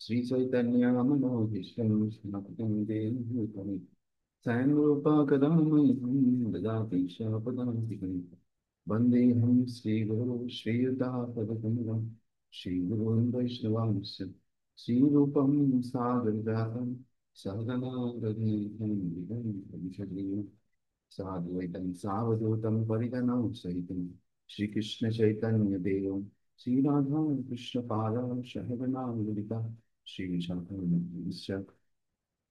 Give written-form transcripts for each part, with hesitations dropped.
Sri Chaitanya Manohisham Snaptam Devam Sam Rupa Kadam Dadati Shapadam Vandeham Sri Guru Sri Yuta Padakam Sri Guru Vaishnavamsa Sri Rupam Sagadam Sadhana Gadhikam Vidam Vishadiyam Sadhvaitam Savadutam Paridanam Sahitam Shri Krishna Chaitanya Devam Sri Radha Krishna Pada Shahavana Vidita Shri Shankar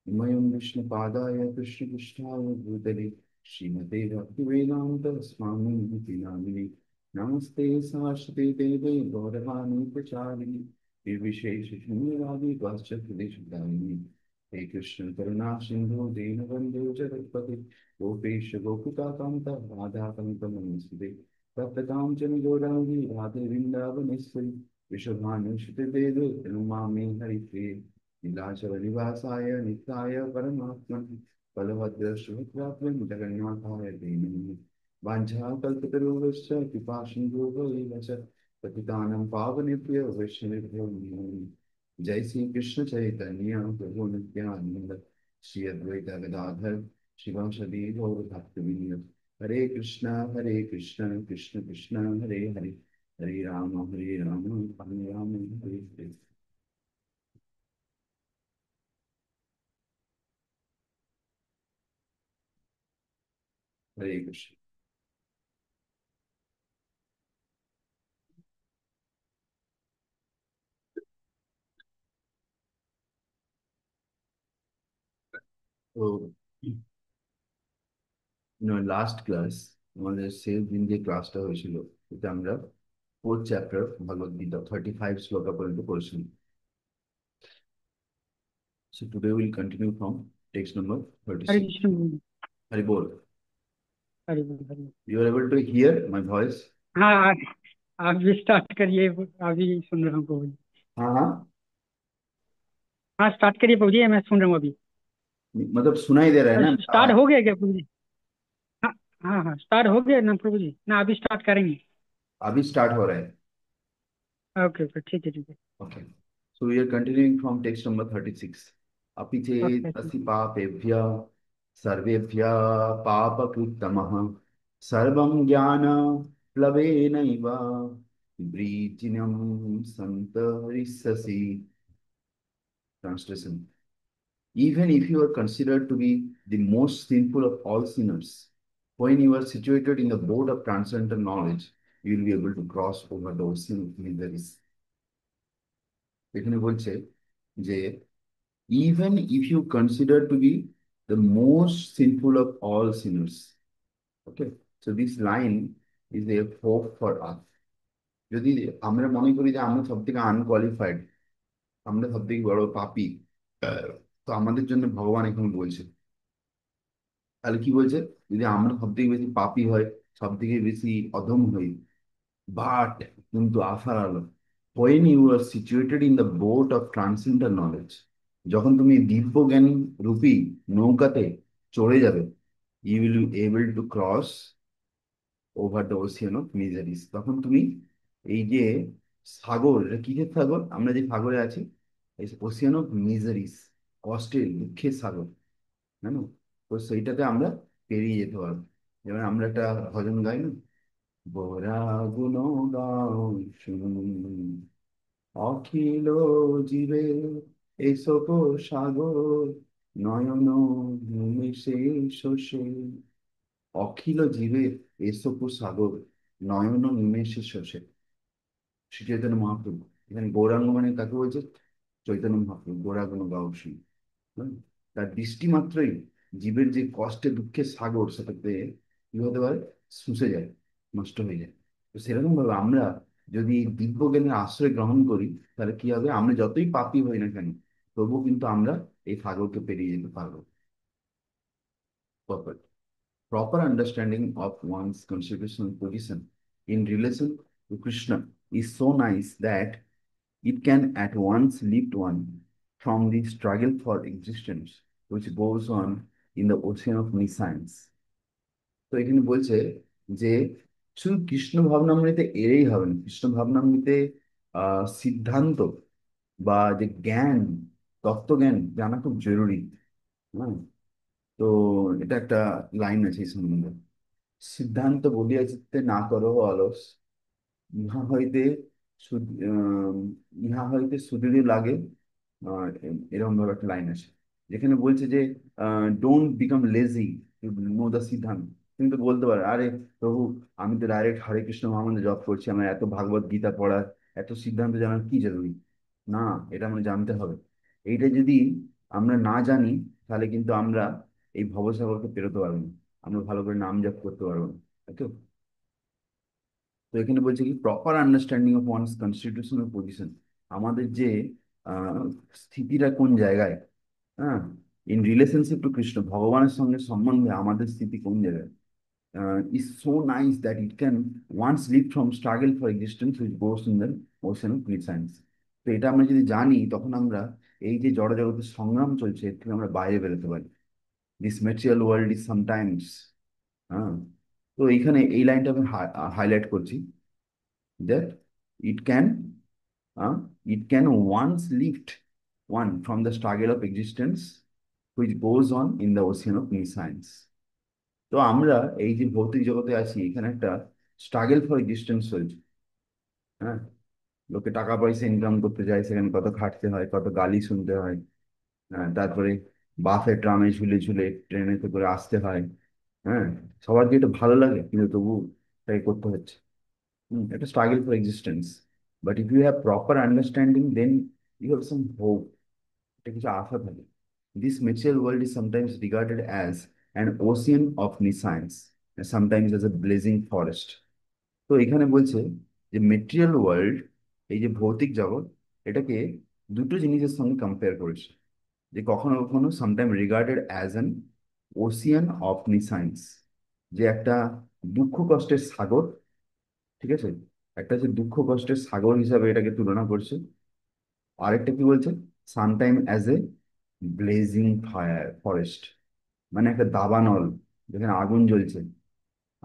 Mayam Vishnu Padaya Krishna Krishnaya Bhutale Srimate Bhaktivedanta Swami Niti Namini Namaste Saraswati Deve Gauravani Pracharini Virvishesha Shuniradi Vaschat Deshadayini He Krishna Karuna Sindhu Dinabandhu Jagatpati Gopesha Gopika Kanta Radha Kanta Manasade Taptakam Jani Gaurani Radhe Vrindavaneshwari Vishabhanu Shite Deve Numami Hari नीलाचलनिवासाय नित्याय परमात्मने बलभद्रसुभद्रात्मन् जगन्नाथाय ते नमः वाञ्छाकल्पतरुभ्यश्च कृपासिन्धुभ्यश्च पतितानां पावनेभ्यो वैष्णवेभ्यो नमो नमः जय श्री कृष्ण चैतन्य प्रभु नित्यानंद श्री अद्वैत गदाधर शिवासदि गौर भक्तवृंद हरे कृष्ण कृष्ण कृष्ण हरे हरे हरे राम हरे राम हरे हरे हरे कृष्ण तो লাস্ট ক্লাস আমাদের সেলফ দিন যে ক্লাসটা হয়েছিল এটা আমরা ফোর্থ চ্যাপ্টার ভগবদ গীতা 35 শ্লোকা পর্যন্ত পড়েছিলাম so today will continue from text number Hare 36 Krishna बोलो। हरि बोल हरे बोल हरे बोल। You are able to hear my voice हाँ आप भी स्टार्ट करिए। अभी सुन रहा हूँ प्रभु जी। हाँ हाँ हाँ स्टार्ट करिए प्रभु जी, मैं सुन रहा हूँ अभी। मतलब सुनाई दे रहा है ना स्टार्ट हो गया क्या प्रभु जी? हाँ हाँ हाँ स्टार्ट हो गया ना प्रभु जी, ना अभी स्टार्ट करेंगे? अभी स्टार्ट हो रहा है ओके ओके ठीक है ठीक है। Okay so we are continuing from text number 36 अपि ओके चेत् ठीक असि पापेभ्यः सर्वेभ्यः पापकृत्तमः सर्वं ज्ञानप्लवेनैव वृजिनं सन्तरिष्यसि Translation. Even if you are considered to be the most sinful of all sinners, when you are situated in the boat of transcendental knowledge, you will be able to cross over the ocean of miseries. এখানে বলছে যে even if you consider to be the most sinful of all sinners. Okay, so this line is a hope for us. যদি আমরা মনে করি যে আমরা সব থেকে আনকোয়ালিফাইড, আমরা সব থেকে বড় পাপী, তো আমাদের জন্য ভগবান এখন বলছে, তাহলে কি বলছে, যদি আমরা সব থেকে বেশি পাপী হয়, সব থেকে বেশি অধম হই, বাট কিন্তু আশার আলো, when you are situated in the boat of transcendental knowledge, যখন তুমি দিব্য জ্ঞান রূপী নৌকাতে চড়ে যাবে, you will be able to cross over the ocean of miseries. তখন তুমি এই যে সাগর, এটা কিসের সাগর, আমরা যে সাগরে আছি, এই ওশিয়ান অফ মিজারিস, কষ্টের দুঃখের সাগর, জানো, তো সেইটাতে আমরা পেরিয়ে যেতে পারবো। যেমন আমরা একটা ভজন গাই না, বরা গুণ গাও শুনুন অখিল জীবে এসো গো সাগর নয়ন নিমেষে শোষে, অখিল জীবের এসো গো সাগর নয়ন নিমেষে শোষে। শ্রী চৈতন্য মহাপ্রভু, এখানে গৌরাঙ্গ মানে কাকে বলছে, চৈতন্য মহাপ্রভু, গৌরাঙ্গ গাও শুনুন। হুম, তার দৃষ্টি মাত্রই জীবের যে কষ্টে দুঃখের সাগর, সেটাতে কি হতে পারে, শুষে যায়, নষ্ট হয়ে যায়। তো সেরকম ভাবে আমরা যদি দিব্য জ্ঞানের আশ্রয় গ্রহণ করি, তাহলে কি হবে, আমরা যতই পাপী হই না কেন, তবুও কিন্তু আমরা এই সাগরকে পেরিয়ে যেতে পারবো। Perfect. Proper understanding of one's constitutional position in relation to Krishna is so nice that it can at once lift one from the struggle for existence which goes on in the ocean of nescience. তো এখানে বলছে যে শুধু কৃষ্ণ ভাবনামৃতে এলেই হবে না, কৃষ্ণ ভাবনামৃতে সিদ্ধান্ত বা যে জ্ঞান, তত্ত্বজ্ঞান জানা খুব জরুরি। হ্যাঁ, তো এটা একটা লাইন আছে এই সম্বন্ধে। সিদ্ধান্ত বলিয়া চিত্তে না করো অলস, ইহা হইতে ইহা হইতে সুদৃঢ় লাগে। এরকম ভাবে একটা লাইন আছে যেখানে বলছে যে don't become lazy to know the সিদ্ধান্ত। তুমি তো বলতে পারো, আরে প্রভু, আমি তো ডাইরেক্ট হরে কৃষ্ণ মহামন্ত্র জপ করছি, আমার এত ভাগবত গীতা পড়ার, এত সিদ্ধান্ত জানার কি জরুরি? না, এটা আমরা জানতে হবে। এইটা যদি আমরা না জানি, তাহলে কিন্তু আমরা এই ভবসাগরকে পেরোতে পারবো না, আমরা ভালো করে নাম জপ করতে পারবো না, তাই তো? তো এখানে বলছে কি proper understanding of one's constitutional position, আমাদের যে আহ, স্থিতিটা কোন জায়গায়, হ্যাঁ, ইন রিলেশনশিপ টু কৃষ্ণ, ভগবানের সঙ্গে সম্বন্ধে আমাদের স্থিতি কোন জায়গায়, is so nice that it can once live from struggle for existence which goes in the ocean of science. তো এটা আমরা যদি জানি, তখন আমরা এই যে জড়জগতের সংগ্রাম চলছে এর থেকে আমরা বাইরে বেরোতে পারি। This material world is sometimes, হ্যাঁ। তো এইখানে এই লাইনটা আমি হাইলাইট করছি, that it can it can once lift one from the struggle of existence which goes on in the ocean of nescience. তো আমরা এই যে ভৌতিক জগতে আছি, এখানে একটা স্ট্রাগল ফর এক্সিস্টেন্স চলছে। হ্যাঁ, লোকে টাকা পয়সা ইনকাম করতে যায়, সেখানে কত খাটতে হয়, কত গালি শুনতে হয়। হ্যাঁ, তারপরে বাসে ট্রামে ঝুলে ঝুলে ট্রেনেতে করে আসতে হয়। হ্যাঁ, সবার কি এটা ভালো লাগে? কিন্তু তবু তাই করতে হচ্ছে। একটা struggle for existence. But if you have proper understanding, then you have some hope. এটা কিছু আশা থাকে। This material world is sometimes regarded as an ocean of nescience, and sometimes as a blazing forest. তো এখানে বলছে যে material world, এই যে ভৌতিক জগৎ, এটাকে দুটো জিনিসের সঙ্গে কম্পেয়ার করেছে। যে কখনো কখনো sometime regarded as an ocean of nescience, যে একটা দুঃখ কষ্টের সাগর। ঠিক আছে, একটা হচ্ছে দুঃখ কষ্টের সাগর হিসাবে এটাকে তুলনা করছে। আরেকটা কি বলছে, sometime as a blazing fire forest, মানে একটা দাবানল যেখানে আগুন জ্বলছে।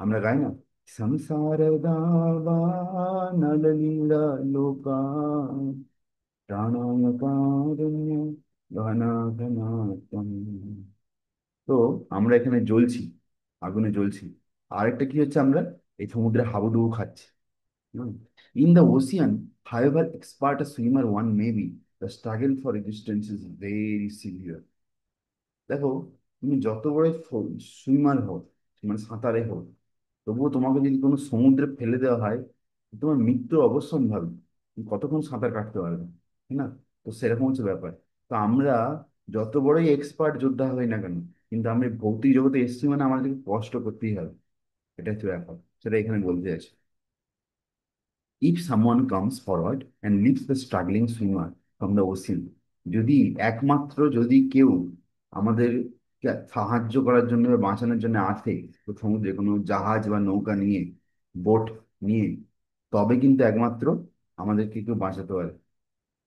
আমরা গাই না, সংসার দাবানল লীলা লোকা প্রাণায় কারুণ্য ঘনা ঘনাতম। তো আমরা এখানে জ্বলছি, আগুনে জ্বলছি। আরেকটা কি হচ্ছে, আমরা এই সমুদ্রে হাবুডুবু খাচ্ছি। In the ocean, however expert a swimmer one may be, the struggle for existence is very severe. দেখো, তুমি যত বড় সুইমার হও, মানে সাঁতারে হোক, তবুও তোমাকে যদি কোনো সমুদ্রে ফেলে দেওয়া হয়, তোমার মৃত্যু অবশ্যম্ভাবী। তুমি কতক্ষণ সাঁতার কাটতে পারবে, তাই না? তো সেরকম হচ্ছে ব্যাপার। তো আমরা যত বড়ই এক্সপার্ট যোদ্ধা হই না কেন, কিন্তু আমরা এই ভৌতিক জগতে এসেছি মানে আমাদেরকে কষ্ট করতেই হবে। এটা হচ্ছে ব্যাপার, সেটা এখানে বলতে আছে। If someone comes forward and lifts the struggling swimmer from the ocean, যদি একমাত্র যদি কেউ আমাদের সাহায্য করার জন্য বা বাঁচানোর জন্য আসে, তো সমুদ্রে কোনো জাহাজ বা নৌকা নিয়ে, বোট নিয়ে, তবে কিন্তু একমাত্র আমাদেরকে কেউ বাঁচাতে পারে।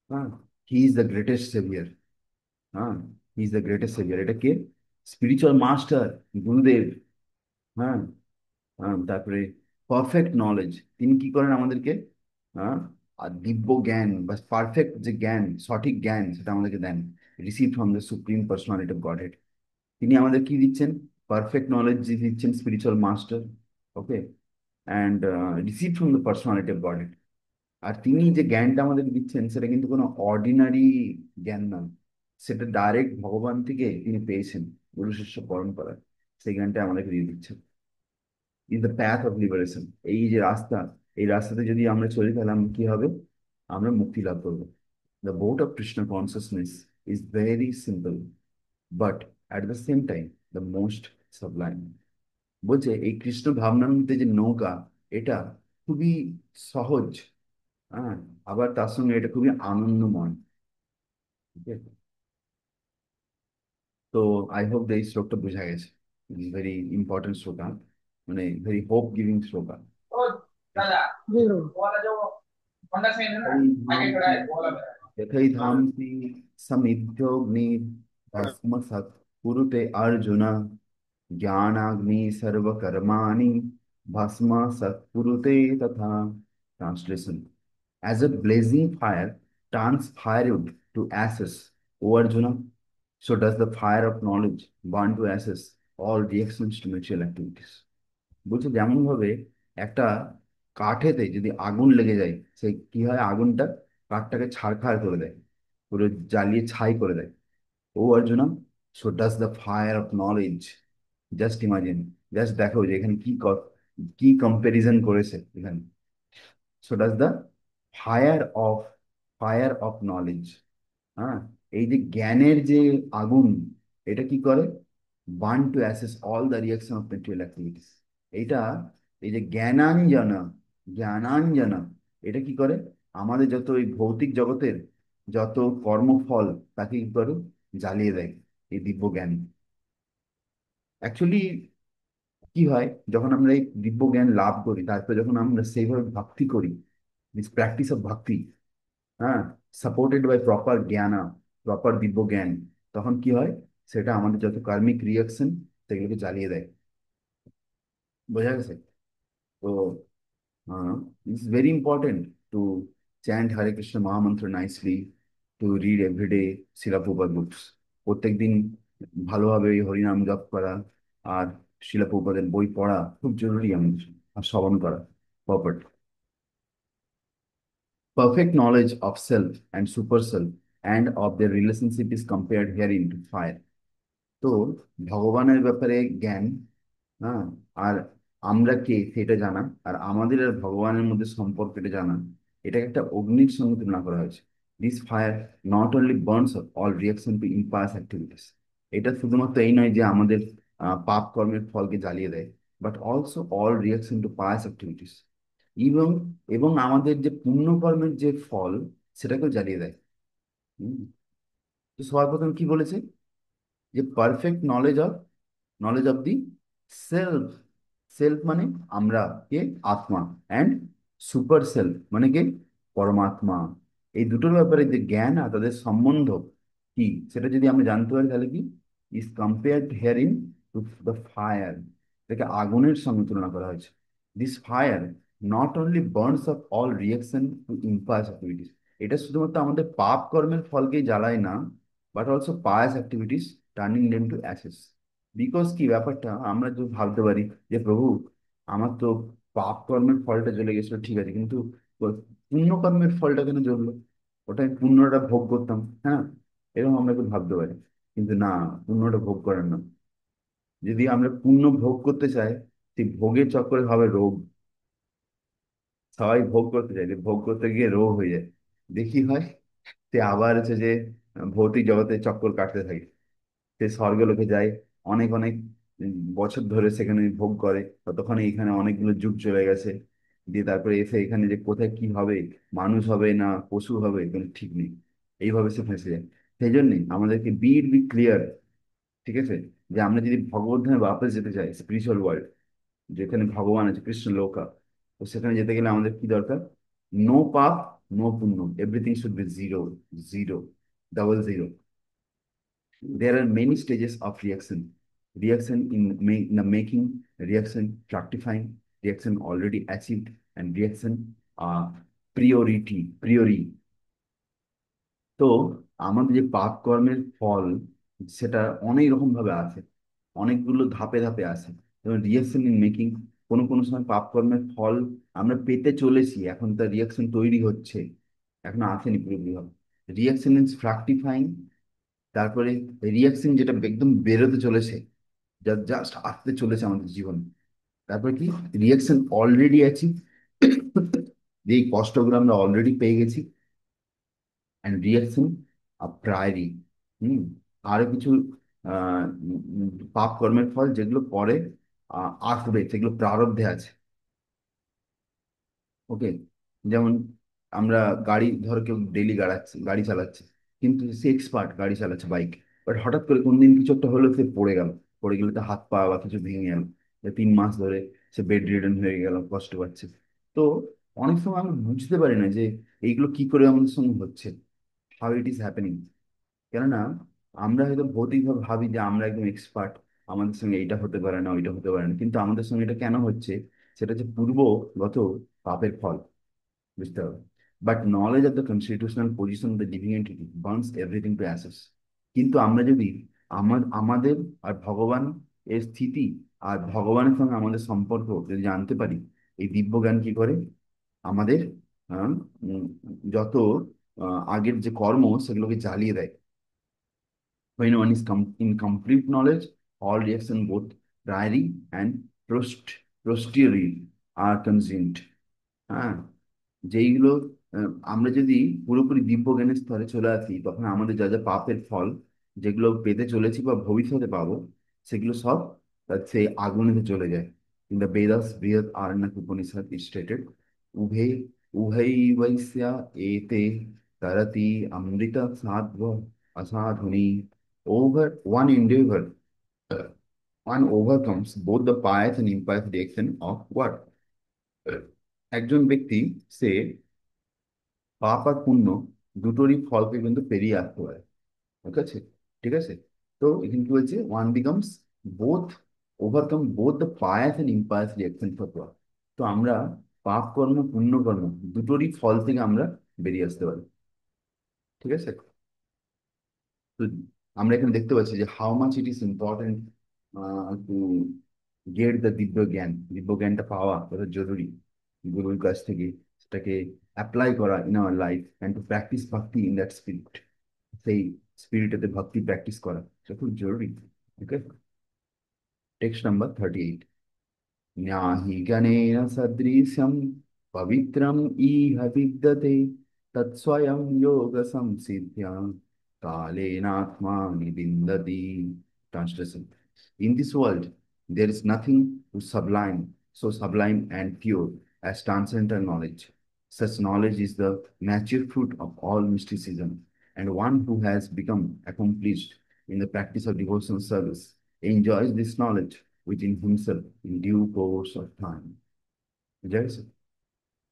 হ্যাঁ, he is the greatest saviour. হ্যাঁ, he is the greatest saviour. এটা কে? স্পিরিচুয়াল মাস্টার, গুরুদেব। হ্যাঁ, তারপরে পারফেক্ট নলেজ, তিনি কি করেন আমাদেরকে, হ্যাঁ, আর দিব্য জ্ঞান বা পারফেক্ট যে জ্ঞান, সঠিক জ্ঞান, সেটা আমাদেরকে দেন, receive from the supreme personality of Godhead. তিনি আমাদের কি দিচ্ছেন? পারফেক্ট নলেজ দিচ্ছেন, spiritual master. Okay, and receive from the personality of Godhead. আর তিনি যে জ্ঞানটা আমাদের দিচ্ছেন, সেটা কিন্তু কোনো অর্ডিনারি জ্ঞান নয়, সেটা ডাইরেক্ট ভগবান থেকে তিনি পেয়েছেন, গুরু শিষ্য পরম্পরায়। সেই জ্ঞানটা আমাদেরকে দিয়ে দিচ্ছেন। Is the path of liberation, এই যে রাস্তা, এই রাস্তাতে যদি আমরা চলি, তাহলে আমরা কি হবে? আমরা মুক্তি লাভ করবো। The boat of Krishna consciousness is very simple, but at the same time the most Sublime. বলছে এই কৃষ্ণ ভাবনামৃতে যে নৌকা, এটা খুবই সহজ, হ্যাঁ, আবার তার সঙ্গে এটা খুবই আনন্দময়। ঠিক আছে? তো আই হোপ এই শ্লোকটা বোঝা গেছে। ভেরি ইম্পর্টেন্ট শ্লোকা, মানে ভেরি হোপ গিভিং শ্লোকা। जी ब्रो। यथैधांसि समिद्धोऽग्निर्भस्मसत् कुरुते अर्जुन, ज्ञानाग्नि सर्वकर्माणि भस्मसत् कुरुते तथा। Translation: As a blazing fire turns firewood to ashes, O Arjuna, so does the fire of knowledge burn to ashes all reactions to mutual activities. বলছে যেমন ভাবে একটা কাঠেতে যদি আগুন লেগে যায়, সে কি হয়, আগুনটা কাঠটাকে ছারখার করে দেয়, পুরো জ্বালিয়ে ছাই করে দেয়। ও Arjuna, so does the fire of knowledge, just imagine, just দেখো যে এখানে কি কম্পারিজন করেছে এখানে। So does the fire of fire of knowledge, হ্যাঁ, এই যে জ্ঞানের যে আগুন, এটা কি করে, burn to ashes all the reaction of material activities. এইটা, এই যে জ্ঞানাঞ্জনা, জ্ঞানাঞ্জনা, এটা কি করে, আমাদের যত এই ভৌতিক জগতের যত কর্মফল, তাকে কি করে, জ্বালিয়ে দেয় এই দিব্য জ্ঞান। অ্যাকচুয়ালি কি হয়, যখন আমরা এই দিব্য জ্ঞান লাভ করি, তারপরে যখন আমরা সেইভাবে ভক্তি করি, দিস প্র্যাকটিস অফ ভক্তি, হ্যাঁ, সাপোর্টেড বাই প্রপার জ্ঞানা, প্রপার দিব্য জ্ঞান, তখন কি হয়, সেটা আমাদের যত কার্মিক রিয়াকশন, সেগুলোকে জ্বালিয়ে দেয়। বোঝা গেছে? তো it's very important to chant Hare Krishna মহামন্ত্র nicely, to read everyday Srila Prabhupada books. প্রত্যেকদিন ভালোভাবে এই হরিনাম জপ করা আর শিলা প্রভুপাদের বই পড়া খুব জরুরি আমাদের, আর শ্রবণ করা proper. Perfect knowledge of self and super self and of their relationship is compared herein to fire. তো ভগবানের ব্যাপারে জ্ঞান, হ্যাঁ, আর আমরা কে সেটা জানা, আর আমাদের আর ভগবানের মধ্যে সম্পর্কটা জানা, এটাকে একটা অগ্নির সঙ্গে তুলনা করা হয়েছে। This fire not only burns up all reaction to impious activities. এটা শুধুমাত্র এই নয় যে আমাদের পাপ কর্মের ফলকে জ্বালিয়ে দেয়, but also all reaction two pious activities. এবং এবং আমাদের যে পুণ্যকর্মের যে ফল, সেটাকেও জ্বালিয়ে দেয়। হুম। তো সবার প্রথম কি বলেছে, যে perfect knowledge of the self. Self মানে আমরা, কে, আত্মা, অ্যান্ড সুপার সেলফ মানে কে, পরমাত্মা। এই দুটোর ব্যাপারে যে জ্ঞান আর তাদের সম্বন্ধ কি, সেটা যদি আমরা জানতে পারি, তাহলে কি, is compared here in to the fire. এটাকে আগুনের সঙ্গে তুলনা করা হয়েছে। This fire not only burns of all reaction to impious activities. এটা শুধুমাত্র আমাদের পাপ কর্মের ফলকেই জ্বালায় না, but also pious activities, turning them to ashes. Because কি ব্যাপারটা, আমরা যদি ভাবতে পারি যে প্রভু, আমার তো পাপ কর্মের ফলটা জ্বলে গেছিল, ঠিক আছে, কিন্তু পুণ্য কর্মের ফলটা কেন জ্বললো, ওটা আমি পুণ্যটা ভোগ করতাম, হ্যাঁ, এরকম আমরা একটু ভাবতে পারি। কিন্তু না, পুণ্যটা ভোগ করেন না। যদি আমরা পুণ্য ভোগ করতে চাই, সেই ভোগের চক্করে হবে রোগ। সবাই ভোগ করতে চাই, যে ভোগ করতে গিয়ে রোগ হয়ে যায়, দেখি হয়, সে আবার হচ্ছে যে ভৌতিক জগতে চক্কর কাটতে থাকে। সে স্বর্গলোকে যায়, অনেক অনেক বছর ধরে সেখানে ভোগ করে, ততক্ষণে এখানে অনেকগুলো যুগ চলে গেছে, দিয়ে তারপরে এসে এখানে যে কোথায় কি হবে, মানুষ হবে না পশু হবে, কোনো ঠিক নেই, এইভাবে সে ফেঁসে যায়। সেই জন্যই আমাদেরকে বি ক্লিয়ার, ঠিক আছে, যে আমরা যদি ভগবত ধামে বাপস যেতে চাই, স্পিরিচুয়াল ওয়ার্ল্ড, যেখানে ভগবান আছে, কৃষ্ণ লোকা, তো সেখানে যেতে গেলে আমাদের কি দরকার, নো পাপ, নো পুণ্য, everything should be zero, zero, double zero. There are many stages of reaction. Reaction in, in the making, reaction fructifying, reaction already achieved, and reaction priori. তো আমাদের যে পাপ কর্মের ফল, সেটা অনেক রকম ভাবে আসে, অনেকগুলো ধাপে ধাপে আসে। যেমন রিয়াকশন ইন মেকিং, কোনো কোনো সময় পাপ কর্মের ফল আমরা পেতে চলেছি, এখন তার রিয়াকশন তৈরি হচ্ছে, এখনো আসেনি পুরোপুরি ভাবে। রিয়াকশন ইন ফ্রাক্টিফাইং, তারপরে রিয়াকশন যেটা একদম বেরোতে চলেছে, যা জাস্ট আসতে চলেছে আমাদের জীবন। তারপরে কি, রিয়াকশন অলরেডি আছি, যেই কষ্টগুলো আমরা অলরেডি পেয়ে গেছি, অ্যান্ড রিয়াকশন প্রায়রি, হুম, আরো কিছু পাপ কর্মের ফল যেগুলো পরে আসবে, সেগুলো প্রারব্ধে আছে। ওকে, যেমন আমরা গাড়ি, ধরো কেউ ডেলি গাড়ি চালাচ্ছে, কিন্তু সে এক্সপার্ট গাড়ি চালাচ্ছে, বাইক, বাট হঠাৎ করে কোনদিন কিছু একটা হলো, সে পড়ে গেল, পড়ে গেলে তো হাত পা বা কিছু ভেঙে গেল, 3 মাস ধরে সে বেড রিডেন হয়ে গেল, কষ্ট পাচ্ছে। তো অনেক সময় আমরা বুঝতে পারি না যে এইগুলো কি করে আমাদের সঙ্গে হচ্ছে, হাউ ইট ইজ হ্যাপেনিং। কেননা আমরা হয়তো ভৌতিকভাবে ভাবি যে আমরা একদম এক্সপার্ট, আমাদের সঙ্গে এইটা হতে পারে না, ওইটা হতে পারে না, কিন্তু আমাদের সঙ্গে এটা কেন হচ্ছে, সেটা হচ্ছে পূর্বগত পাপের ফল। বুঝতে হবে। But knowledge of the constitutional position of the living entity burns everything to ashes. কিন্তু আমরা যদি আমাদের আর ভগবান এর স্থিতি আর ভগবানের সঙ্গে আমাদের সম্পর্ক যদি জানতে পারি, এই দিব্যজ্ঞান কি করে আমাদের আহ, উম, যত আগের যে কর্ম সেগুলোকে জ্বালিয়ে দেয়। When one is in complete knowledge, all reaction both priori and posteriori are consumed. হ্যাঁ, যেইগুলো আমরা যদি পুরোপুরি দিব্যজ্ঞানের স্তরে চলে আসি, তখন আমাদের যা যা পাপের ফল যেগুলো পেতে চলেছি বা ভবিষ্যতে পাবো, সেগুলো সব সেই আগুনেতে চলে যায়। ইন দ্য বেদাস বৃহৎ আরণ্যক উপনিষদ স্টেটেড, উভে উভৈবস্য এতে তরতি অমৃত সাধ্ব অসাধুনি। Over one endeavor, one overcomes both the pious and impious reaction of what? একজন ব্যক্তি সে পাপ আর পুণ্য দুটোরই ফলকে কিন্তু পেরিয়ে আসতে পারে। ঠিক আছে, ঠিক আছে। তো এখানে কি বলছে, one becomes both, overcome both the pious and impious reaction for God. তো আমরা পাপ কর্ম পুণ্য কর্ম দুটোরই ফল থেকে আমরা বেরিয়ে আসতে পারি। ঠিক আছে। তো আমরা এখানে দেখতে পাচ্ছি যে how much it is important to get the দিব্য জ্ঞান। দিব্য জ্ঞানটা পাওয়া কত জরুরি গুরুর কাছ থেকে, সেটাকে অ্যাপ্লাই করা in our life and to practice bhakti in that spirit. সেই স্পিরিটেতে ভক্তি প্র্যাকটিস করা সেটা খুব জরুরি। ওকে, টেক্সট নাম্বার 38। न्याहि गणेन सदृशं पवित्रम् इह विद्यते तत्स्वयं योगसंसिद्ध्या कालेनात्मानि विन्दति। Translation. In this world, there is nothing so sublime and pure as transcendental knowledge. Such knowledge is the mature fruit of all mysticism, and one who has become accomplished in the practice of devotional service enjoys this knowledge within himself in due course of time. বুঝা গেছে?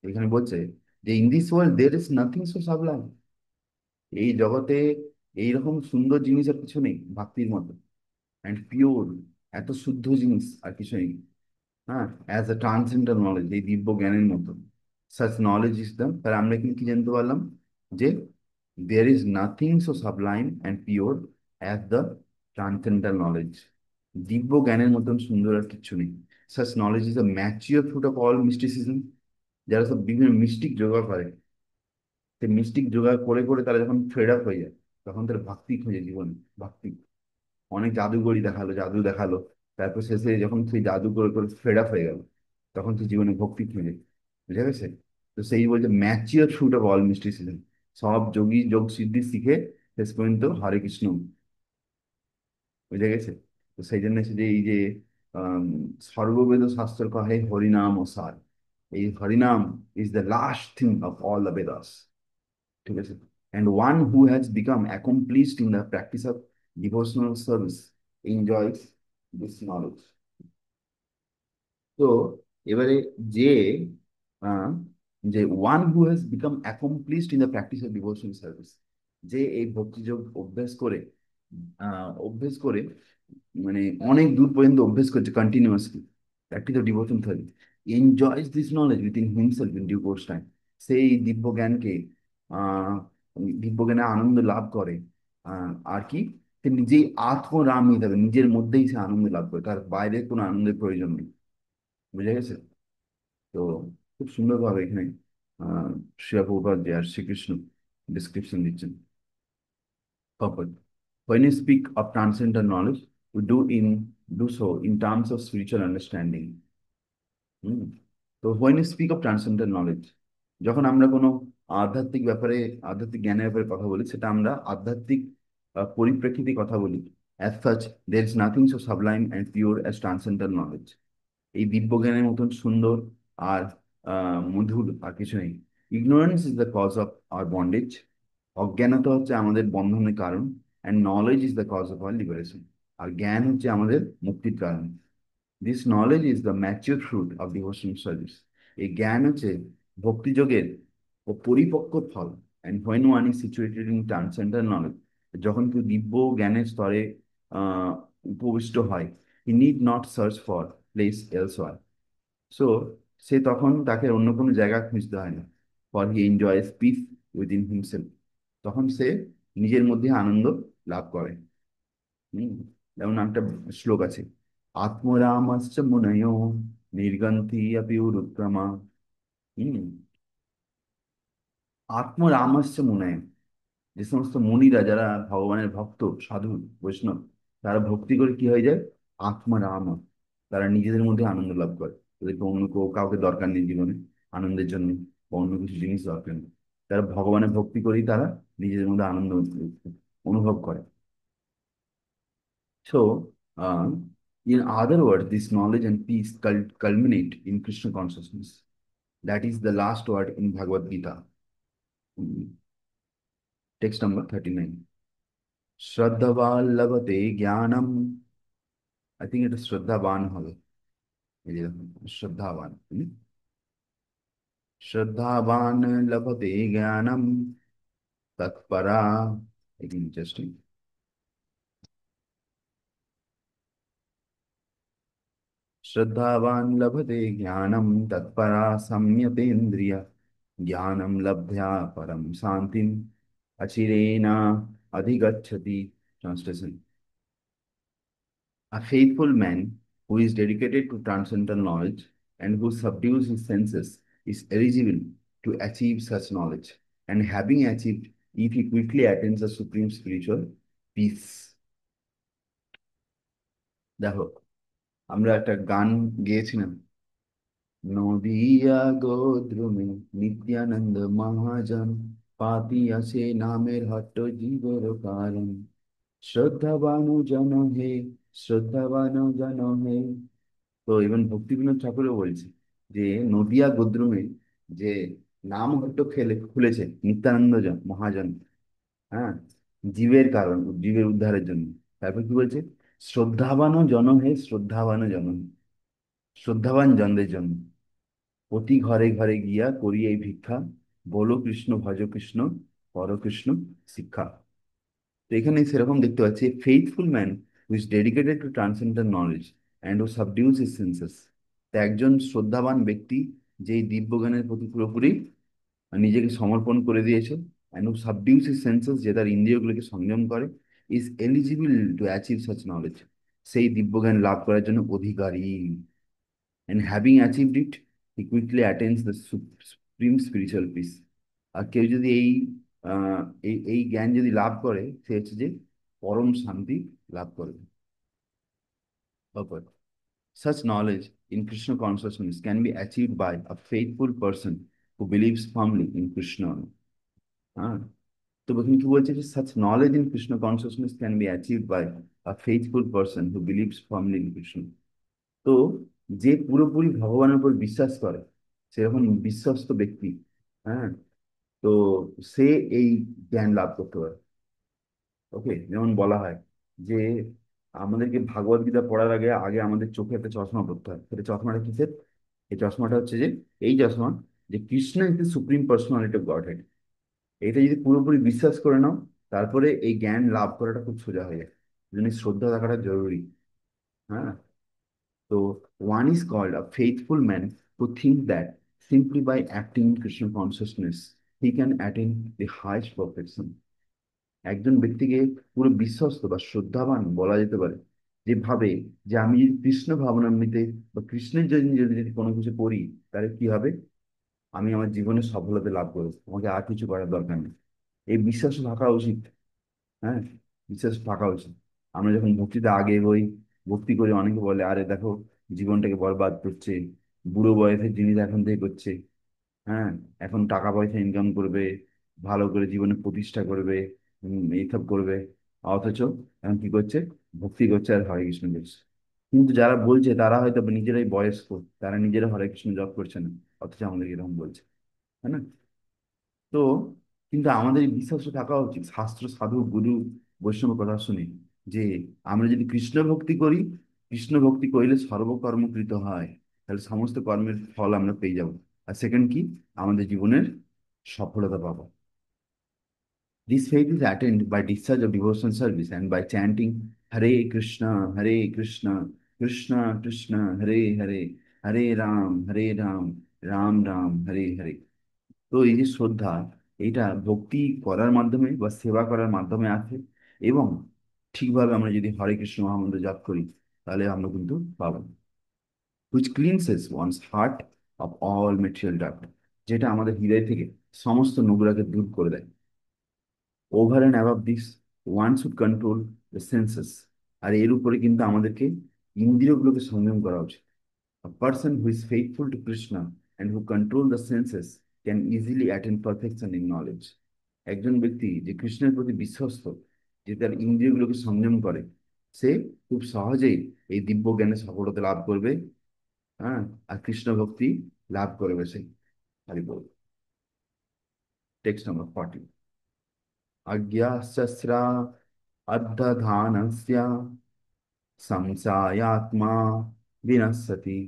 এখানে বলছে যে in this world there is nothing so Sublime. এই জগতে এইরকম সুন্দর জিনিস আর কিছু নেই ভক্তির মতো, অ্যান্ড পিওর, এত শুদ্ধ জিনিস আর কিছু নেই। হ্যাঁ, অ্যাজ আ ট্রান্সেন্ডেন্টাল নলেজ, এই দিব্য জ্ঞানের মতো। সাচ নলেজ ইজ দ্য, তাহলে আমরা কিন্তু কি জানতে পারলাম যে there is nothing so sublime and pure as the transcendental knowledge. দিব্য জ্ঞানের মতন সুন্দর আর কিচ্ছু নেই। Such knowledge is the mature fruit of all mysticism. যারা সব বিভিন্ন মিস্টিক জোগাড় করে, সেই মিস্টিক জোগাড় করে করে তারা যখন ফেড আপ হয়ে যায়, তখন তারা ভক্তি খোঁজে জীবনে। ভক্তি, অনেক জাদুঘড়ি দেখালো, জাদু দেখালো, তারপর শেষে যখন সেই জাদু করে করে ফেড আপ হয়ে গেল, তখন সে জীবনে ভক্তি খুঁজে। বুঝা গেছে? তো সেই বলছে mature fruit of all mysticism. সব যোগী যোগ সিদ্ধি শিখে শেষ পর্যন্ত হরে কৃষ্ণ। বুঝা গেছে? তো সেই জন্য সে যে এই যে আহ সর্ববেদ শাস্ত্র কহে হরিনাম ও সার, এই হরিনাম is the last thing of all the Vedas. ঠিক আছে। And one who has become accomplished in the practice of devotional service enjoys this knowledge. তো এবারে যে আহ, যে one who has become accomplished in the practice of devotional service, যে এই ভক্তিযোগ অভ্যেস করে মানে অনেক দূর পর্যন্ত অভ্যেস করছে continuously, practice of devotion service, enjoys this knowledge within himself in due course time. সেই দিব্য জ্ঞানকে আহ দিব্য জ্ঞানে আনন্দ লাভ করে। আর কি, সে নিজেই আত্মরাম হয়ে যাবে, নিজের মধ্যেই সে আনন্দ লাভ করে, তার বাইরে কোনো আনন্দের প্রয়োজন নেই। বুঝে গেছে? তো খুব সুন্দরভাবে এখানে আহ শিলা প্রভুপাদ যে আর শ্রীকৃষ্ণ ডিসক্রিপশন দিচ্ছেন। Purport. When you speak of transcendental knowledge, we do so in terms of spiritual understanding. হুম। তো when you speak of transcendental knowledge, যখন আমরা কোনো আধ্যাত্মিক ব্যাপারে, আধ্যাত্মিক জ্ঞানের ব্যাপারে কথা বলি, সেটা আমরা আধ্যাত্মিক পরিপ্রেক্ষিতে কথা বলি। As such, there is nothing so sublime and pure as transcendental knowledge. এই দিব্য জ্ঞানের মতন সুন্দর আর মধুর আর কিছু নেই। Ignorance is the cause of our bondage. অজ্ঞানতা হচ্ছে আমাদের বন্ধনের কারণ। And knowledge is the cause of our liberation. আর জ্ঞান হচ্ছে আমাদের মুক্তির কারণ। This knowledge is the mature fruit of devotional service. এই জ্ঞান হচ্ছে ভক্তিযোগের ও পরিপক্ক ফল। And when one is situated in transcendental knowledge, যখন কেউ দিব্য জ্ঞানের স্তরে আহ উপবিষ্ট হয়, he need not search for place elsewhere. So সে তখন তাকে অন্য কোনো জায়গা খুঁজতে হয় না। for he enjoys peace within himself. তখন সে নিজের মধ্যে আনন্দ লাভ করে। হম যেমন একটা শ্লোক আছে, আত্মরামশ্চ মুনয় নির্গন্থি অপি উরুক্রমা। হম আত্মরামস্য মুনয়, যে সমস্ত মুনিরা যারা ভগবানের ভক্ত, সাধু, বৈষ্ণব, তারা ভক্তি করে কি হয়ে যায়, আত্মরাম, তারা নিজেদের মধ্যে আনন্দ লাভ করে। তাদেরকে অন্য কাউকে দরকার নেই জীবনে আনন্দের জন্য, বা অন্য কিছু জিনিস দরকার নেই। তারা ভগবানের ভক্তি করেই তারা নিজেদের মধ্যে আনন্দ অনুভব করে। So, in other words, this knowledge and peace culminate in Krishna consciousness. That is the last word in Bhagavad Gita. Mm, Text number 39. Shraddhavan labhate jnanam. I think it is Shraddhavan হবে। এই যে দেখুন, Shraddhavan। Shraddhavan labhate jnanam tatpara। Again, interesting. श्रद्धावान् लभते ज्ञानं तत्परा संयतेन्द्रिय ज्ञानं लब्ध्वा परम शान्तिम् अचिरेण अधिगच्छति। Translation: A faithful man who is dedicated to transcendental knowledge and who subdues his senses is eligible to achieve such knowledge, and having achieved it, he quickly attains the supreme spiritual peace. দেখো, আমরা একটা গান গেয়েছিলাম, নদিয়া গোদ্রুমে নিত্যানন্দ মহাজন, পাতিয়া সে নামের হট্ট জীবের কারণ, শ্রদ্ধাবান জন হে, শ্রদ্ধাবান জন হে। তো even Bhaktivinod ঠাকুরও বলছে যে নদিয়া গোদ্রুমে যে নাম হট্ট খুলেছে নিত্যানন্দ মহাজন, হ্যাঁ, জীবের কারণ, জীবের উদ্ধারের জন্য। তারপর কি বলছে, শ্রদ্ধাবান জন হে, শ্রদ্ধাবান জন হে, শ্রদ্ধাবান জনদের জন্য প্রতি ঘরে ঘরে গিয়া করি এই ভিক্ষা, বলো কৃষ্ণ ভজ কৃষ্ণ, পর কৃষ্ণ শিক্ষা। তো এখানে সেরকম দেখতে পাচ্ছি, faithful man who is dedicated to transcendental knowledge and who subdues his senses. তো একজন শ্রদ্ধাবান ব্যক্তি, যেই দিব্যজ্ঞানের প্রতি পুরোপুরি নিজেকে সমর্পণ করে দিয়েছে, and who subdues his senses, যে তার ইন্দ্রিয়গুলোকে সংযম করে, is eligible to achieve such knowledge, সেই দিব্যজ্ঞান লাভ করার জন্য অধিকারী। And having achieved it, he quickly attains the supreme spiritual peace. আর কেউ যদি এই জ্ঞান যদি লাভ করে, সে হচ্ছে যে পরম শান্তি লাভ করবে। Purport. Such knowledge in Krishna consciousness can be achieved by a faithful person who believes firmly in Krishna. হ্যাঁ, তো প্রথমে কি বলছে যে such knowledge in Krishna consciousness can be achieved by a faithful person who believes firmly in Krishna. তো যে পুরোপুরি ভগবানের উপর বিশ্বাস করে, সেরকম বিশ্বস্ত ব্যক্তি, হ্যাঁ, তো সে এই জ্ঞান লাভ করতে পারে। ওকে, যেমন বলা হয় যে আমাদেরকে ভাগবত গীতা পড়ার আগে আগে আমাদের চোখে একটা চশমা পড়তে হয়। সেটা চশমাটা কিসের? এই চশমাটা হচ্ছে যে এই চশমা, যে Krishna is the supreme personality of Godhead. এটা যদি পুরোপুরি বিশ্বাস করে নাও, তারপরে এই জ্ঞান লাভ করাটা খুব সোজা হয়ে যায়। এই জন্য শ্রদ্ধা থাকাটা জরুরি। হ্যাঁ, so one is called a faithful man who thinks that simply by acting in Krishna consciousness, he can attain the highest perfection. একজন ব্যক্তিকে পুরো বিশ্বস্ত বা শ্রদ্ধাবান বলা যেতে পারে, যে ভাবে যে আমি যদি কৃষ্ণ ভাবনামৃতে বা কৃষ্ণের জন্য যদি যদি কোনো কিছু করি, তাহলে কি হবে, আমি আমার জীবনে সফলতা লাভ করবো, আমাকে আর কিছু করার দরকার নেই। এই বিশ্বাস থাকা উচিত। হ্যাঁ, বিশ্বাস থাকা উচিত। আমরা যখন ভক্তিতে আগে হই, ভক্তি করি, অনেকে বলে আরে দেখো জীবনটাকে বরবাদ করছে, বুড়ো বয়সের জিনিস এখন থেকে করছে, হ্যাঁ, এখন টাকা পয়সা ইনকাম করবে, ভালো করে জীবনে প্রতিষ্ঠা করবে, এইসব করবে, অথচ এখন কি করছে, ভক্তি করছে আর হরে কৃষ্ণ করছে। কিন্তু যারা বলছে তারা হয়তো নিজেরাই বয়স্ক, তারা নিজেরা হরে কৃষ্ণ জপ করছে না, অথচ আমাদের এরকম বলছে, তাই না? তো কিন্তু আমাদের এই বিশ্বাস থাকা উচিত শাস্ত্র, সাধু, গুরু, বৈষ্ণব কথা শুনে, যে আমরা যদি কৃষ্ণ ভক্তি করি, কৃষ্ণ ভক্তি করলে সর্বকর্মকৃত হয়, তাহলে সমস্ত কর্মের ফল আমরা পেয়ে যাব। আর সেকেন্ড কি, আমাদের জীবনের সফলতা পাবো। This faith is attained by discharge of devotional service and by chanting Hare Krishna, Krishna Krishna, Hare Hare, Hare Ram, Ram Ram, Hare Hare. তো এই যে শ্রদ্ধা, এটা ভক্তি করার মাধ্যমে বা সেবা করার মাধ্যমে আসে। এবং ঠিকভাবে আমরা যদি হরে কৃষ্ণ মহামন্ত্র জপ করি, তাহলে আমরা কিন্তু পাবো, which cleanses one's heart of all material dirt, যেটা আমাদের হৃদয় থেকে সমস্ত নোংরাকে দূর করে দেয়। Over and above this, one should control the senses. আর এর উপরে কিন্তু আমাদেরকে ইন্দ্রিয়গুলোকে সংযম করা উচিত। A person who is faithful to Krishna and who control the senses can easily attain perfection in knowledge. একজন ব্যক্তি যে কৃষ্ণের প্রতি বিশ্বস্ত, যে তার ইন্দ্রিয়গুলোকে সংযম করে, সে খুব সহজেই এই দিব্য জ্ঞানে সফলতা লাভ করবে। হ্যাঁ, আর কৃষ্ণ ভক্তি লাভ করবে সে। হরি বল। Text number 40। अज्ञाश्चस्रा अर्धधानस्य संसायात्मा विनश्यति,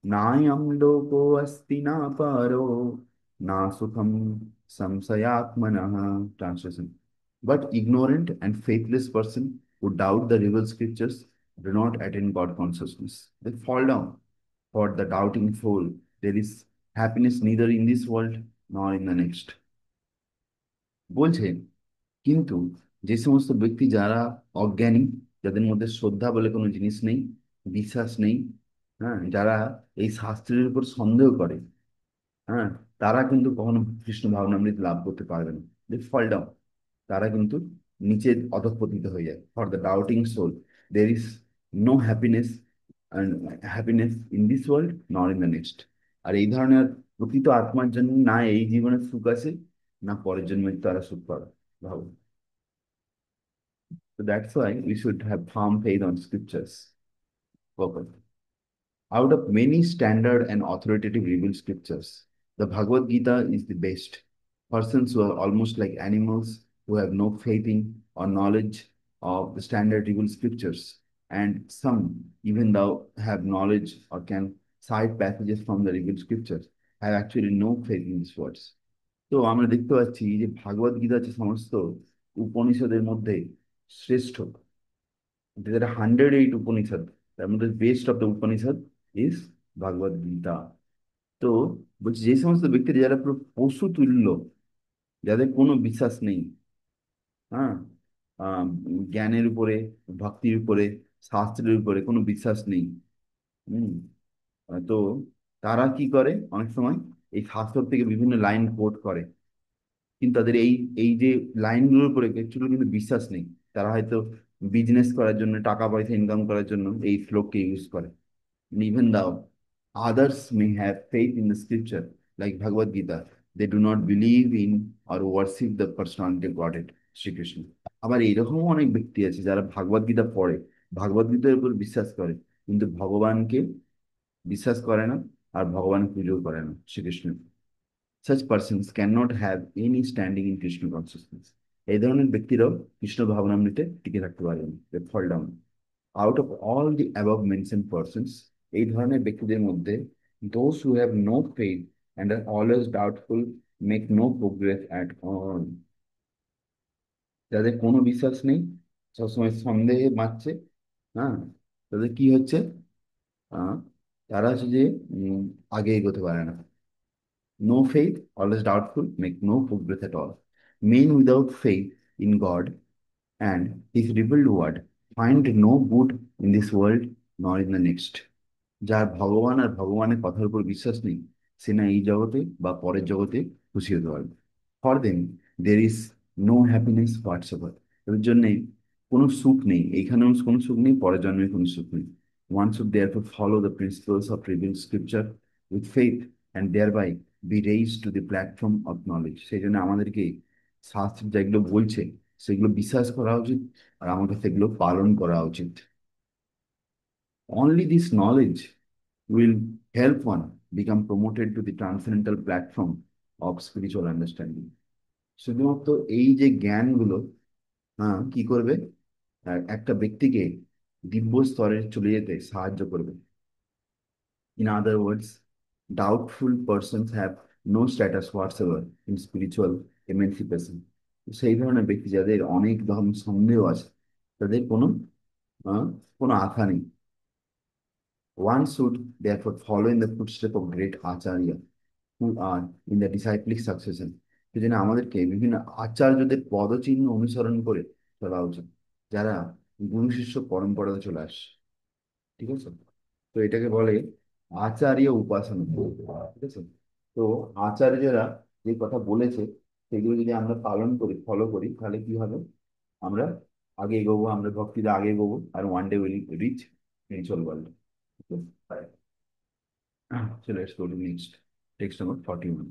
नायं लोकोऽस्ति न परो न सुखं संशयात्मनः। Translation. But ignorant and faithless person who doubt the revealed scriptures do not attain God consciousness. They fall down. For the doubting fool, there is happiness neither in this world nor in the next. বলছে, কিন্তু যে সমস্ত ব্যক্তি যারা অজ্ঞানী, যাদের মধ্যে শ্রদ্ধা বলে কোনো জিনিস নেই, বিশ্বাস নেই, হ্যাঁ, যারা এই শাস্ত্রের উপর সন্দেহ করে, হ্যাঁ, তারা কিন্তু কখনো কৃষ্ণ ভাবনামৃত লাভ করতে পারবে না। দে ফল ডাউন, তারা কিন্তু নিচে অধঃপতিত হয়ে যায়। For the doubting soul there is no happiness, happiness in this world nor in the next. আর এই ধরনের প্রকৃত আত্মার জন্য না এই জীবনে সুখ আছে, না পরের জন্মে তারা সুখ পাবে। ভাবো। So that's why we should have firm faith on scriptures. Purpose. Out of many standard and authoritative revealed scriptures, the Bhagavad Gita is the best. Persons who are almost like animals, who have no faith in or knowledge of the standard revealed scriptures, and some, even though have knowledge or can cite passages from the revealed scriptures, have actually no faith in these words. তো আমরা দেখতে পাচ্ছি যে ভাগবত গীতা হচ্ছে সমস্ত উপনিষদের মধ্যে শ্রেষ্ঠ। There are 108 Upanishad. The best of the Upanishad is Bhagavad Gita. তো বলছি, যে সমস্ত ব্যক্তিরা যারা পুরো পশু তুল্য, যাদের কোনো বিশ্বাস নেই, হ্যাঁ, আহ, জ্ঞানের উপরে, ভক্তির উপরে, শাস্ত্রের উপরে কোনো বিশ্বাস নেই, হম, তো তারা কি করে, অনেক সময় এই শাস্ত্র থেকে বিভিন্ন লাইন কোট করে, কিন্তু তাদের এই এই যে লাইনগুলোর উপরে একচুয়ালি কিন্তু বিশ্বাস নেই। তারা হয়তো বিজনেস করার জন্য, টাকা পয়সা ইনকাম করার জন্য এই শ্লোককে ইউজ করে। Even though others may have faith in the scripture, like Bhagavad Gita, they do not believe in or worship the personality of Godhead, Sri Krishna. আবার এইরকম অনেক ব্যক্তি আছে যারা ভাগবত গীতা পড়ে, ভাগবত গীতার উপর বিশ্বাস করে, কিন্তু ভগবানকে বিশ্বাস করে না, আর ভগবান পুজো করে না, Shrikrishna. Such persons cannot have any standing in Krishna consciousness. এই ধরনের ব্যক্তিরাও কৃষ্ণ ভাবনামৃতে টিকে থাকতে পারেন। They fall down. Out of all the above mentioned persons, এই ধরনের ব্যক্তিদের মধ্যে those who have no faith and are always doubtful make no progress at all. যাদের কোনো বিশ্বাস নেই, সবসময় সন্দেহে মারছে, হ্যাঁ, তাদের কি হচ্ছে, আহ, তারা হচ্ছে যে উম, আগে এগোতে পারে না। No faith, always doubtful, make no progress at all. Men without faith in God and His revealed word find no good in this world nor in the next. যার ভগবান আর ভগবানের কথার উপর বিশ্বাস নেই, সে না এই জগতে বা পরের জগতে খুশি হতে পারবে। For them there is no happiness whatsoever. এর জন্যে কোনো সুখ নেই, এইখানেও কোনো সুখ নেই, পরের জন্মে কোনো সুখ নেই। One should therefore follow the principles of reveal scripture with faith and thereby be raise to the platform of knowledge. সেই জন্য আমাদেরকে শাস্ত্র যেগুলো বলছে সেগুলো বিশ্বাস করা উচিত, আর আমাকে সেগুলো পালন করা উচিত। Only this knowledge will help one become promoted to the transcendental platform of spiritual understanding. শুধুমাত্র এই যে জ্ঞানগুলো, হ্যাঁ, কি করবে, একটা ব্যক্তিকে দিব্য স্তরে চলে যেতে সাহায্য করবে। In other words, doubtful persons have no status whatsoever in spiritual emancipation. সেই ধরনের ব্যক্তি যাদের অনেক ধরনের সন্দেহ আছে, তাদের আহ, কোনো আশা নেই। One should therefore follow in the footsteps of great Acharya. who are in the disciplic succession। সেজন্য আমাদেরকে বিভিন্ন আচার্যদের পদচিহ্ন অনুসরণ করে চলা উচিত, যারা গুরু শিষ্য পরম্পরাতে চলে আসে। ঠিক আছে, তো এটাকে বলে আচার্য উপাসনা। ঠিক আছে, তো আচার্যরা যে কথা বলেছে সেগুলো যদি আমরা পালন করি, ফলো করি, তাহলে কি হবে? আমরা আগে এগোবো, আমরা ভক্তিতে আগে এগোবো, আর one day will reach spiritual world. So let's go to next. Text number 41.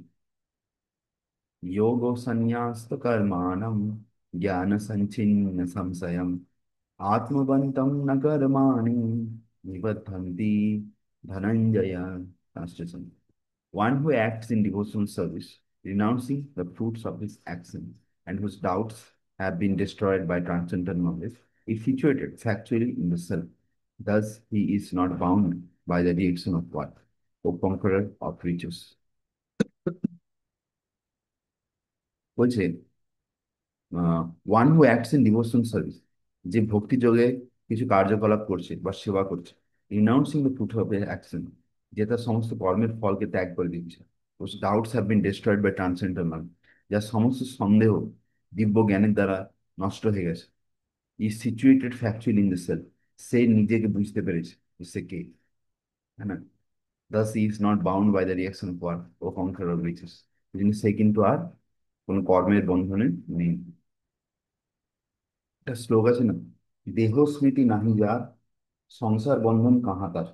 Yogo sannyasta karmanam jnana sanchinna samsayam atmavantam na karmani nivaddhanti dhananjaya. Translation. One who acts in devotional service, renouncing the fruits of his actions, and whose doubts have been destroyed by transcendental knowledge, is situated factually in the self. Thus, he is not bound by the reaction of what? O conqueror of riches. বলছে one who acts in devotion service, যে ভক্তি যোগে কিছু কার্যকলাপ করছে বা সেবা করছে, renouncing the fruit of action, যে তার সমস্ত কর্মের ফলকে ত্যাগ করে দিচ্ছে, doubts have been destroyed by transcendental knowledge, যার সমস্ত সন্দেহ দিব্য জ্ঞানের দ্বারা নষ্ট হয়ে গেছে, he situated factually in the self, সে নিজেকে বুঝতে পেরেছে যে সে কে, হ্যাঁ না? Thus he is not bound by the reaction of what? O conqueror of riches। এই জন্য সে কিন্তু আর কোনো কর্মের বন্ধনে নেই। একটা শ্লোক আছে না, দেহ স্মৃতি নাহি যার, সংসার বন্ধন কাহা তার।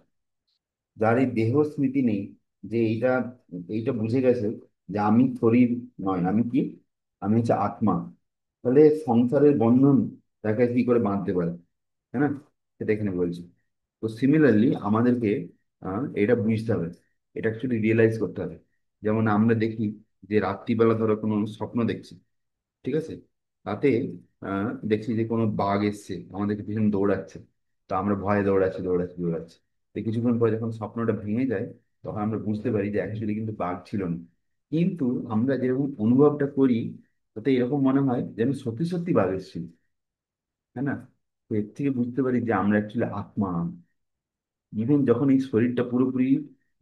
যার এই দেহ স্মৃতি নেই, যে এইটা এইটা বুঝে গেছে যে আমি শরীর নয়, আমি কি, আমি হচ্ছে আত্মা, তাহলে সংসারের বন্ধন তাকে কি করে বাঁধতে পারে, তাই না? সেটা এখানে বলছি। তো সিমিলারলি আমাদেরকে এটা বুঝতে হবে, এটা অ্যাকচুয়ালি রিয়েলাইজ করতে হবে। যেমন আমরা দেখি যে রাত্রিবেলা ধরো কোনো স্বপ্ন দেখছি, ঠিক আছে, তাতে দেখছি যে কোনো বাঘ এসছে আমাদেরকে পিছনে দৌড়াচ্ছে, তো আমরা ভয়ে দৌড়াচ্ছি দৌড়াচ্ছি দৌড়াচ্ছি, তো কিছুক্ষণ পরে যখন স্বপ্নটা ভেঙে যায়, তখন আমরা বুঝতে পারি যে অ্যাকচুয়ালি কিন্তু বাঘ ছিল না। কিন্তু আমরা যেরকম অনুভবটা করি, তাতে এরকম মনে হয় যেন সত্যি সত্যি বাঘ এসেছিল, তাই না? তো এর থেকে বুঝতে পারি যে আমরা অ্যাকচুয়ালি আত্মা। ইভেন যখন এই শরীরটা পুরোপুরি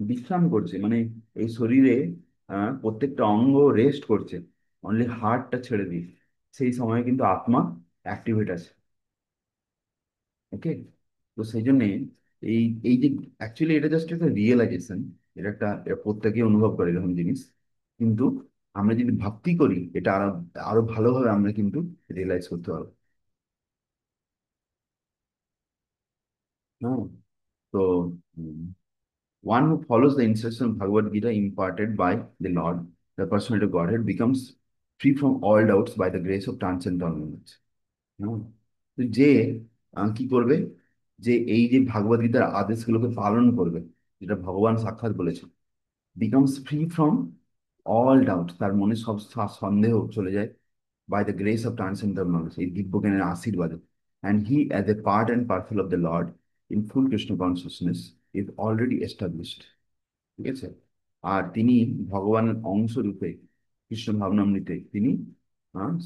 বিশ্রাম করছে, মানে এই শরীরে প্রত্যেকটা অঙ্গ রেস্ট করছে, অনলি হার্টটা ছেড়ে দিয়ে, সেই সময় কিন্তু আত্মা অ্যাক্টিভেট আছে। ওকে, তো সেই জন্যে এই এই যে অ্যাকচুয়ালি এটা জাস্ট একটা রিয়েলাইজেশন, এটা প্রত্যেকে অনুভব করে এরকম জিনিস, কিন্তু আমরা যদি ভক্তি করি এটা আরো আরো ভালোভাবে আমরা কিন্তু রিয়েলাইজ করতে পারবো। হ্যাঁ, তো one who follows the instruction of Bhagavad Gita imparted by the Lord, the personality of Godhead, becomes free from all doubts by the grace of transcendental knowledge. হ্যাঁ? তো যে কি করবে, যে এই যে ভাগবত গীতার আদেশগুলোকে পালন করবে, যেটা ভগবান সাক্ষাৎ বলেছে, becomes free from all doubt, তার মনে সব সন্দেহ চলে যায়, by the grace of transcendental knowledge, এই দিব্যজ্ঞানের আশীর্বাদে। And he as a part and parcel of the Lord in full Krishna consciousness is already established. ঠিক আছে, আর তিনি ভগবানের অংশ রূপে কৃষ্ণ ভাবনামৃতে তিনি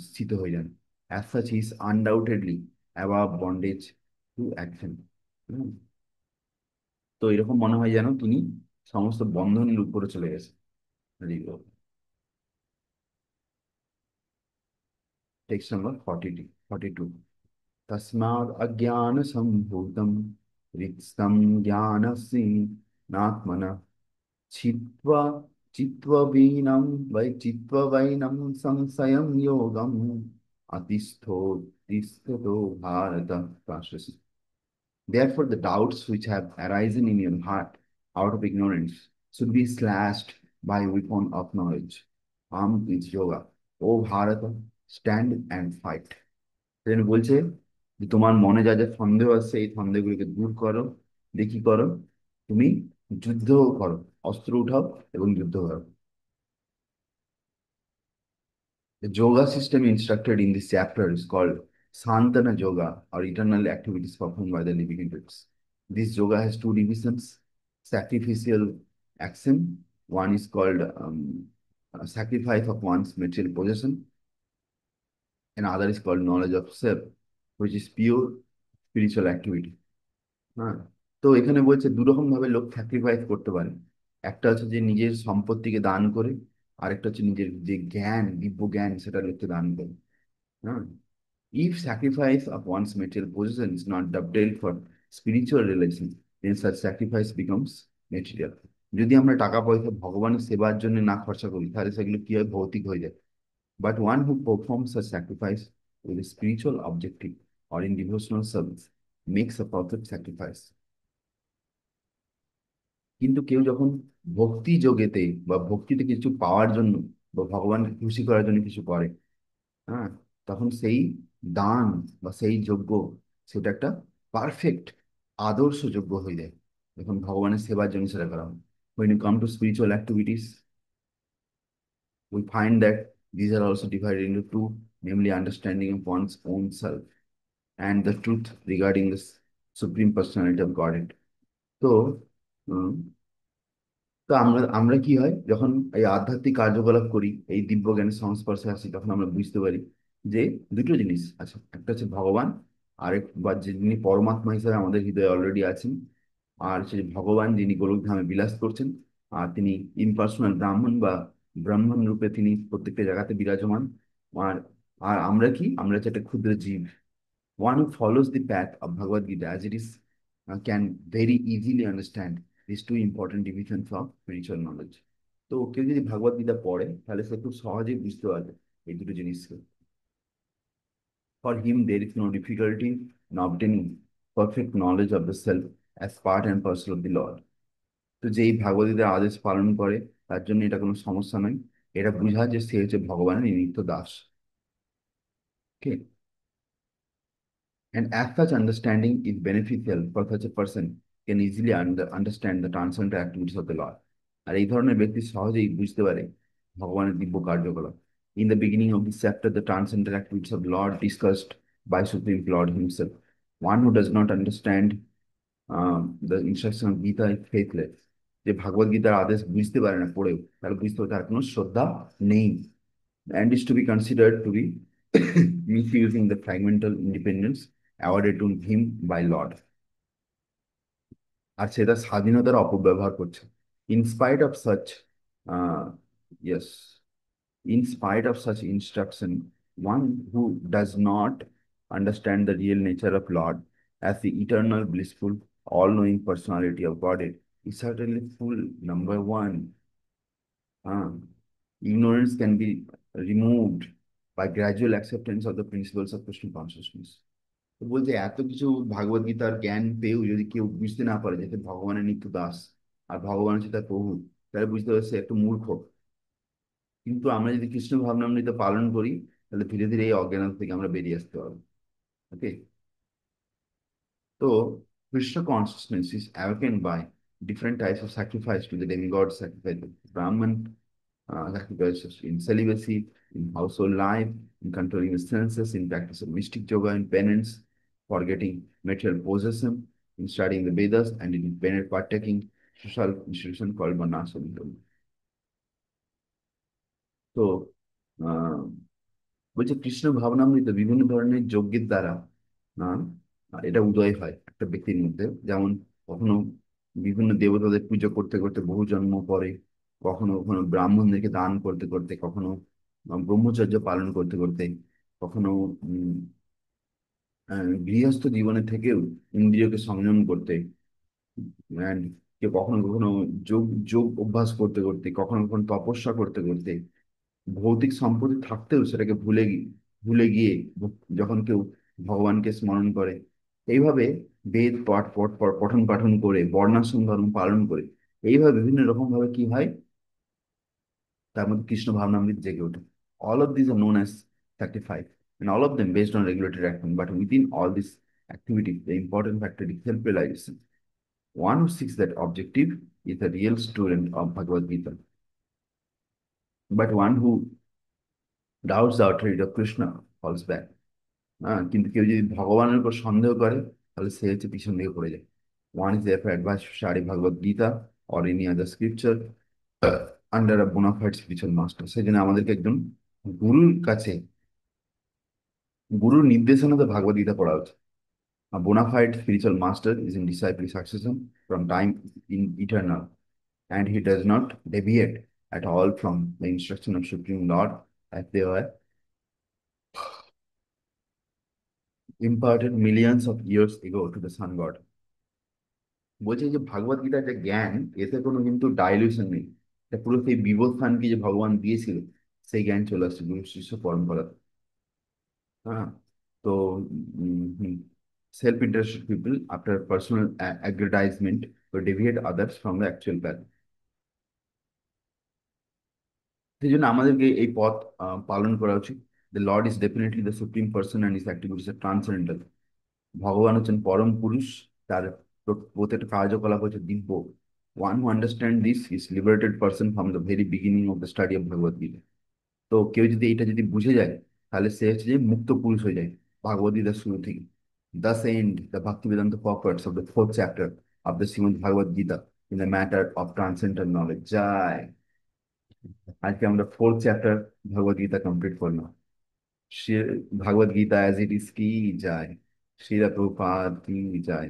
স্থিত হয়ে যান। As such is undoubtedly above bondage to action. তো এরকম মনে হয় যেন তিনি সমস্ত বন্ধনের উপরে চলে গেছে। Text number 42। তস্মাদ অজ্ঞান সম্ভূতম রিক্তম জ্ঞানসিনাত্মনা চিত্বা চিত্তবীনম চিত্তবৈনম সংশয়ম যোগম অতিষ্ঠো তিষ্ঠতো Bharat. Translation. Therefore, the doubts which have arisen in your heart out of ignorance should be slashed by weapon of knowledge, armed with yoga. O Bharata, stand and fight. তিনি বলছে যে তোমার মনে যা যা সন্দেহ আছে, এই সন্দেহগুলিকে দূর করো, দেখি করো, তুমি যুদ্ধ করো, অস্ত্র উঠাও এবং যুদ্ধ করো। The yoga system instructed in this chapter is called Santana Yoga, or eternal activities performed by the living entities. This yoga has two divisions: sacrificial action. One is called sacrifice of one's material possession, and other is called knowledge of self, which is pure spiritual activity. হ্যাঁ, তো এখানে বলছে দুরকম ভাবে লোক sacrifice করতে পারে। একটা হচ্ছে যে নিজের সম্পত্তিকে দান করে, আরেকটা হচ্ছে নিজের যে জ্ঞান, দিব্য জ্ঞান, সেটা লোককে দান করে। হ্যাঁ, if sacrifice of one's material possession is not dovetailed for spiritual relation, then such sacrifice becomes material. যদি আমরা টাকা পয়সা ভগবানের সেবার জন্য না খরচা করি, তাহলে সেগুলো কি হয়, ভৌতিক হয়ে যায়। But one who performs such sacrifice with a spiritual objective or in devotional service makes a perfect sacrifice. কিন্তু কেউ যখন ভক্তি যোগেতে বা ভক্তিতে কিছু পাওয়ার জন্য বা ভগবানকে খুশি করার জন্য কিছু করে, হ্যাঁ, তখন সেই দান বা সেই যজ্ঞ, সেটা একটা পারফেক্ট আদর্শ যজ্ঞ হয়ে যায়, যখন ভগবানের সেবার জন্য সেটা করা হয়। When you come to spiritual activities, we find that these are also divided into two, namely understanding of one's own self and the truth regarding the supreme personality of Godhead. তো উম, তো আমরা আমরা কি হয়, যখন এই আধ্যাত্মিক কার্যকলাপ করি, এই দিব্য জ্ঞানের সংস্পর্শে আসি, তখন আমরা বুঝতে পারি যে দুটো জিনিস আছে। একটা হচ্ছে ভগবান, আরেক বা যিনি পরমাত্মা হিসেবে আমাদের হৃদয়ে অলরেডি আছেন, আর হচ্ছে যে ভগবান যিনি গোলক ধামে বিলাস করছেন, আর তিনি ইম্পার্সোনাল ব্রাহ্মণ বা ব্রাহ্মণ রূপে তিনি প্রত্যেকটা জায়গাতে বিরাজমান। আর আর আমরা কি, আমরা হচ্ছে একটা ক্ষুদ্র জীব। One who follows the path of Bhagavad Gita as it is can very easily understand these two important divisions of spiritual knowledge. তো কেউ যদি ভাগবত গীতা পড়ে, তাহলে সে খুব সহজেই বুঝতে পারবে এই দুটো জিনিসকে। For him, there is no difficulty in obtaining perfect knowledge of the self as part and parcel of the Lord. তো যেই ভাগবত গীতার আদেশ পালন করে, তার জন্য এটা কোনো সমস্যা নয়। এটা বোঝা যে সে হচ্ছে ভগবানের নিমিত্ত Das. Okay? And as such understanding is beneficial for such a person can easily understand the transcendental activities of the Lord. আর এই ধরনের ব্যক্তি সহজেই বুঝতে পারে ভগবানের দিব্য কার্যকলাপ। In the beginning of this chapter, the transcendental activities of the Lord discussed by Supreme Lord himself. One who does not understand the instruction of Gita is faithless. যে ভাগবত গীতার আদেশ বুঝতে পারে না পড়েও, তাহলে বুঝতে হবে তার কোনো শ্রদ্ধা নেই, and is to be considered to be misusing the fragmental independence awarded to him by Lord. আর সেটা স্বাধীনতার অপব্যবহার করছে। In spite of such, uh, yes, in spite of such instruction, one who does not understand the real nature of Lord as the eternal, blissful, all-knowing personality of Godhead is certainly full. Number one, ignorance can be removed by gradual acceptance of the principles of Krishna consciousness. তো বলছে এত কিছু ভাগবত গীতার জ্ঞান পেয়েও যদি কেউ বুঝতে না পারে যে সে ভগবানের নিত্য দাস আর ভগবান হচ্ছে তার প্রভু, তাহলে বুঝতে পারছে সে একটু মূর্খ। কিন্তু আমরা যদি কৃষ্ণ ভাবনামৃত পালন করি, তাহলে ধীরে ধীরে এই অজ্ঞানতা থেকে আমরা বেরিয়ে আসতে পারবো। ওকে, so Krishna consciousness is awakened by different types of sacrifice to the demigod sacrifice, Brahman sacrifices in celibacy, in household life, in controlling the senses, in practice of mystic yoga, in penance, forgetting material possession, in studying the Vedas, and in independent partaking social institution called Varnashram. তো আহ বলছে কৃষ্ণ ভাবনামৃত বিভিন্ন ধরনের যজ্ঞের দ্বারা আহ, এটা উদয় হয় একটা ব্যক্তির মধ্যে। যেমন কখনো বিভিন্ন দেবতাদের পুজো করতে করতে বহু জন্ম পরে, কখনো কখনো ব্রাহ্মণদেরকে দান করতে করতে, কখনো ব্রহ্মচর্য পালন করতে করতে, কখনো গৃহস্থ জীবনে থেকেও ইন্দ্রিয়কে সংযম করতে, and কেউ কখনো কখনো যোগ যোগ অভ্যাস করতে করতে, কখনো কখনো তপস্যা করতে করতে, ভৌতিক সম্পত্তি থাকতেও সেটাকে ভুলে গিয়ে যখন কেউ ভগবানকে স্মরণ করে, এইভাবে বেদ পাঠ পঠন পাঠন করে, বর্ণাশ্রম ধর্ম পালন করে, এইভাবে বিভিন্ন রকম ভাবে কি হয়, তার মধ্যে কৃষ্ণ ভাবনামৃত জেগে ওঠে। All of these are known as sacrifice, and all of them based on regulatory action. But within all this activity, the important factor is self-realization. One who seeks that objective is a real student of Bhagavad Gita. But one who doubts the authority of Krishna falls back. কিন্তু কেউ যদি ভগবানের উপর সন্দেহ করে, তাহলে সে হচ্ছে পিছন দিকে পড়ে যায়। One is therefore advised to study Bhagavad Gita or any other scripture under a bona fide spiritual master. সেই জন্য আমাদেরকে একজন গুরুর কাছে, গুরুর নির্দেশনাতে ভাগবত গীতা পড়া উচিত। A bona fide spiritual master is in disciple succession from time in eternal, and he does not deviate at all from the instruction of Supreme Lord as they were imparted millions of years ago to the sun god. বলছে যে ভাগবত গীতার যে জ্ঞান, এতে কোনো কিন্তু dilution নেই। এটা পুরো সেই বিবস্থানকে যে ভগবান দিয়েছিল, সেই জ্ঞান চলে আসছে গুরু শিষ্য পরম্পরা। হ্যাঁ। তো self interested people after personal aggrandizement to deviate others from the actual path। সেই জন্য আমাদেরকে এই পথ পালন করা উচিত। The Lord is definitely the supreme person and his activities are transcendental. ভগবান হচ্ছেন পরম পুরুষ, তার প্রত্যেকটা কার্যকলাপ হচ্ছে দিব্য। One who understand this is liberated person from the very beginning of the study of Bhagavad Gita. তো কেউ যদি এটা যদি বুঝে যায়, তাহলে সে হচ্ছে যে মুক্ত পুরুষ হয়ে যায় ভাগবত গীতার শুরু থেকে। Thus end the Bhaktivedanta purports of the fourth chapter of the Srimad Bhagavad Gita in the matter of transcendental knowledge. Jai। আজকে আমরা fourth chapter Bhagavad Gita complete করলাম। শ্রী ভগবদ গীতা অ্যাজ ইট ইজ কি যায়, শ্রীলা প্রভুপাদ কি যায়।